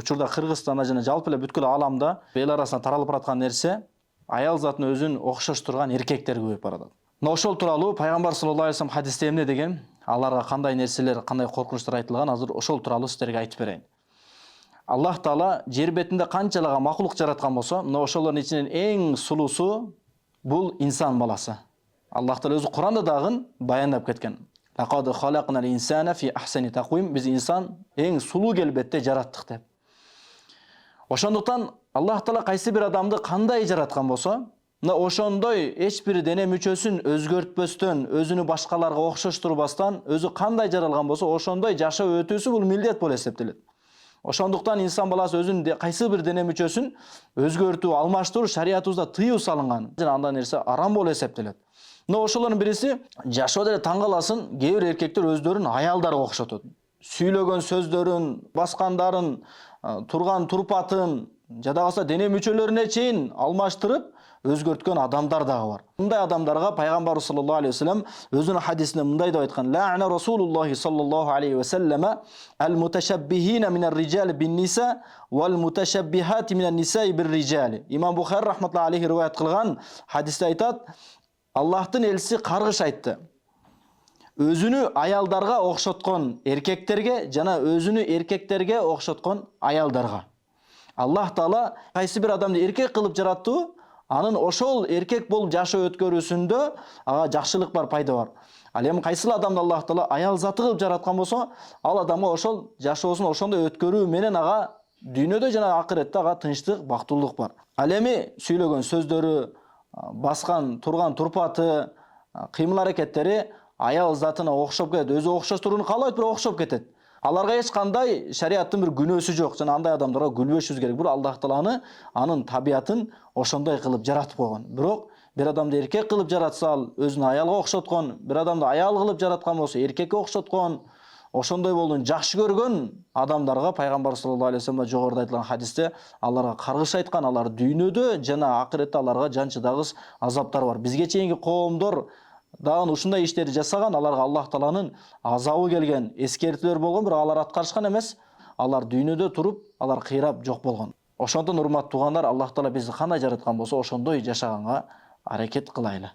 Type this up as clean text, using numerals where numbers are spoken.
учурда Кыргызстанда жана жалпы эле бүткүл ааламда эл арасында таралып бараткан нерсе аял затын өзүн окшоштурган эркектер көбөйүп баратат. Мына ошол тууралуу пайгамбар саллаллаху алейхи вассалам хадисте эмне деген, аларга кандай нерселер, кандай коркунучтар айтылган, азыр ошол тууралуу сиздерге айтып берейин. Аллах Таала жер бетинде канчалаган макулук жараткан болсо, мына ошолордун ичинен эң сулуусу бул инсан баласы. Аллах Таала өзү Куранда дагы баяндап кеткен. Лакад халакнал инсана фи ахсани тaqвим, биз инсан эң сулуу келбетте жараттык деп. Ошондуктан Аллах Таала кайсы бир адамды кандай жараткан болсо, мына ошондой эч бир дене мүчөсүн өзгөртпөстөн, өзүнү башкаларга окшоштурбастан, өзү кандай жаралган болсо, ошондой жашоо өтүүсү бул милдет болуп эсептелет. Ошондуктан инсан баласы өзүнүн кайсы бир дене мүчөсүн өзгөртүү, алмаштыруу шариятыбызда тыюу салынган. Жана андай нерсе арам болуп эсептелет. Но ошолордун бириси жашоодо эле таң каласың, кээ бир эркектер өздөрүн аялдарга окшотот. Сүйлөгөн сөздөрүн, баскандарын, турган турпатын, жада калса дене мүчөлөрүнө чейин алмаштырып өзгөрткөн адамдар дагы бар. Мындай адамдарга пайгамбар саллаллаху алейхи вассалам өзүнүн хадисинде мындай деп айткан: "Ла'на Расулуллахи саллаллаху алейхи вассалама ал-муташаббихина минар-rijal bin-nisa wal-mutashabbihati minan-nisa'i bir-rijal." Имам Бухари рахматуллахи алейхи риваят кылган хадисте айтат: Аллахтын элчиси каргыш айтты. Өзүнү аялдарга окшоткон эркектерге жана өзүнү эркектерге окшоткон аялдарга. Аллах Таала кайсы бир адамды эркек кылып жаратты, анын ошол эркек болуп жашоо өткөрүүсүндө ага жакшылык бар, пайда бар. Ал эми кайсыл адамды Аллах Таала аял заты кылып жараткан болсо, ал адамга ошол жашоосун ошондой өткөрүү менен ага дүйнөдө жана акыретте ага тынчтык, бактылык бар. Ал эми сүйлөгөн сөздөрү, баскан турган турпаты, кыймыл аракеттери аял затына окшоп кетет, өзү окшоштурууну каалайт, бирок окшоп кетет. Аларга эч кандай шариаттын бир күнөөсү жок, жана андай адамдарга күлбөшүбүз керек. Бул Аллах Тааланы анын табиятын ошондой кылып жаратып койгон. Бирок бир адамды эркек кылып жаратса, ал өзүн аялга окшоткон, бир адамды аял кылып жараткан болсо, эркекке окшоткон, ошондой болууну жакшы көргөн адамдарга пайгамбар саллаллаху алейхи вассалам жогоруда айтылган хадисте аларга каргыш айткан, алар дүйнөдө жана акыретте аларга жанчыдагыс азаптар бар. Бизге чейинки коомдор дагы ушундай иштерди жасаган, аларга Аллах Тааланын азабы келген, эскертүүлөр болгон, бирок алар аткарышкан эмес. Алар дүйнөдө туруп, алар кыйрап жок болгон. Ошондон урматтуу туугандар, Аллах Таала бизди кандай жараткан болсо, ошондой жашаганга аракет кылайлы.